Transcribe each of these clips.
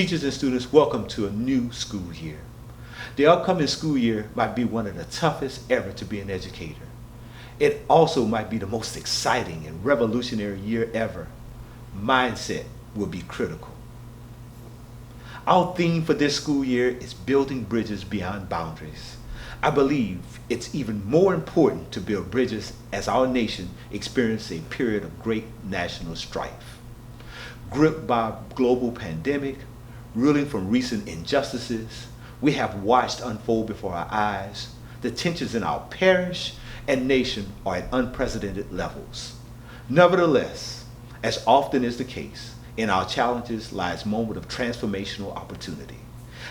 Teachers and students, welcome to a new school year. The upcoming school year might be one of the toughest ever to be an educator. It also might be the most exciting and revolutionary year ever. Mindset will be critical. Our theme for this school year is building bridges beyond boundaries. I believe it's even more important to build bridges as our nation experiences a period of great national strife. Gripped by a global pandemic, reeling from recent injustices, we have watched unfold before our eyes. The tensions in our parish and nation are at unprecedented levels. Nevertheless, as often is the case, in our challenges lies a moment of transformational opportunity.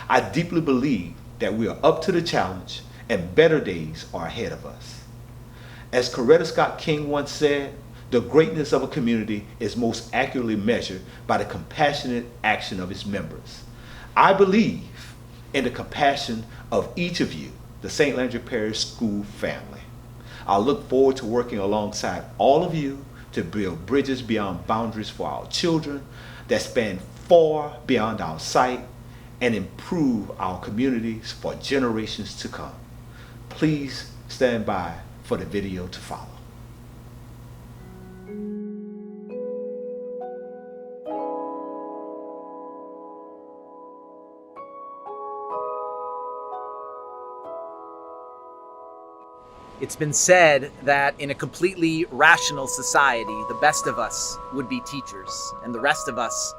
I deeply believe that we are up to the challenge and better days are ahead of us. As Coretta Scott King once said, the greatness of a community is most accurately measured by the compassionate action of its members. I believe in the compassion of each of you, the St. Landry Parish School family. I look forward to working alongside all of you to build bridges beyond boundaries for our children that span far beyond our sight and improve our communities for generations to come. Please stand by for the video to follow. It's been said that in a completely rational society, the best of us would be teachers, and the rest of us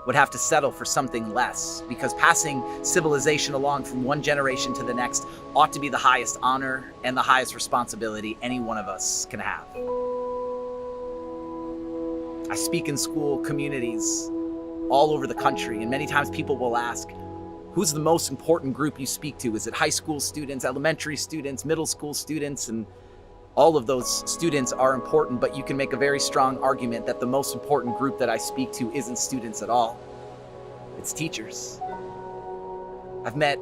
would have to settle for something less, because passing civilization along from one generation to the next ought to be the highest honor and the highest responsibility any one of us can have. I speak in school communities all over the country, and many times people will ask, who's the most important group you speak to? Is it high school students, elementary students, middle school students? And all of those students are important, but you can make a very strong argument that the most important group that I speak to isn't students at all. It's teachers. I've met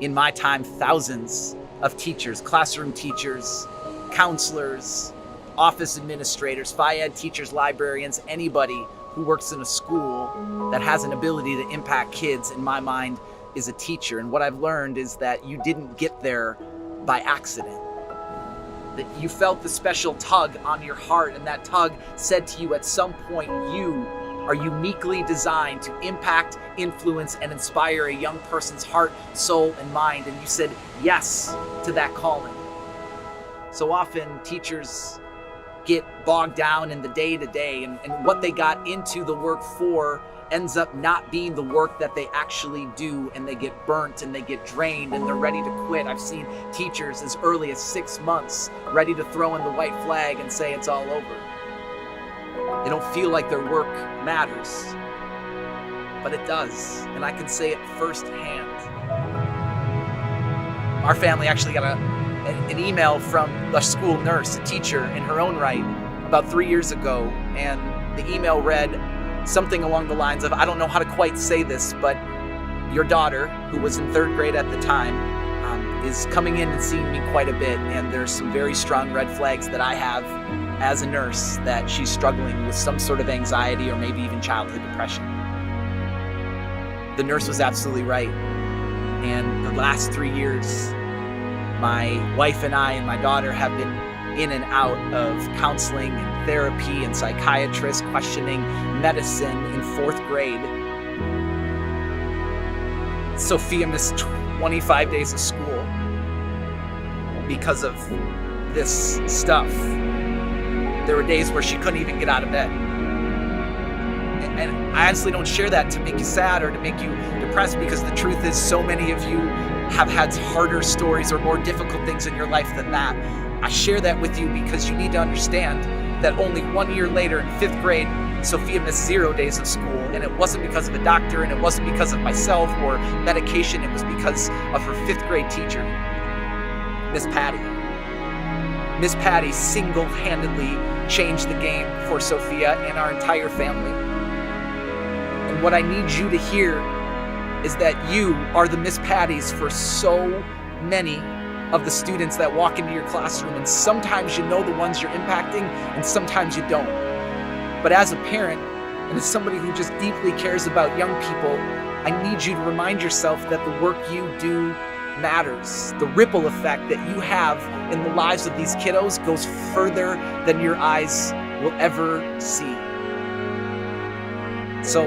in my time thousands of teachers, classroom teachers, counselors, office administrators, FIED teachers, librarians, anybody who works in a school that has an ability to impact kids, in my mind, is a teacher. And what I've learned is that you didn't get there by accident. That you felt the special tug on your heart, and that tug said to you at some point, you are uniquely designed to impact, influence, and inspire a young person's heart, soul, and mind. And you said yes to that calling. So often teachers get bogged down in the day-to-day, and what they got into the work for ends up not being the work that they actually do, and they get burnt and they get drained and they're ready to quit. I've seen teachers as early as 6 months ready to throw in the white flag and say it's all over. They don't feel like their work matters, but it does, and I can say it firsthand. Our family actually got an email from a school nurse, a teacher in her own right, about 3 years ago, and the email read something along the lines of, I don't know how to quite say this, but your daughter, who was in 3rd grade at the time, is coming in and seeing me quite a bit, and there's some very strong red flags that I have as a nurse that she's struggling with some sort of anxiety or maybe even childhood depression. The nurse was absolutely right. And the last 3 years, my wife and I and my daughter have been in and out of counseling and therapy and psychiatrists, questioning medicine in 4th grade. Sophia missed 25 days of school because of this stuff. There were days where she couldn't even get out of bed. And I honestly don't share that to make you sad or to make you depressed, because the truth is so many of you have had harder stories or more difficult things in your life than that. I share that with you because you need to understand that only 1 year later in 5th grade, Sophia missed 0 days of school, and it wasn't because of a doctor, and it wasn't because of myself or medication. It was because of her 5th grade teacher, Miss Patty. Miss Patty single-handedly changed the game for Sophia and our entire family. And what I need you to hear is that you are the Miss Patties for so many of the students that walk into your classroom, and sometimes you know the ones you're impacting and sometimes you don't. But as a parent and as somebody who just deeply cares about young people, I need you to remind yourself that the work you do matters. The ripple effect that you have in the lives of these kiddos goes further than your eyes will ever see. So,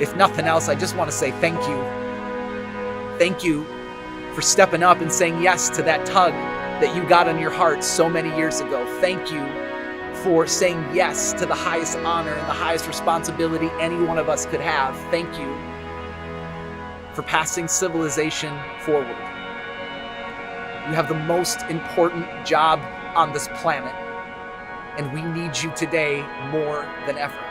if nothing else, I just want to say thank you. Thank you for stepping up and saying yes to that tug that you got on your heart so many years ago. Thank you for saying yes to the highest honor and the highest responsibility any one of us could have. Thank you for passing civilization forward. You have the most important job on this planet, and we need you today more than ever.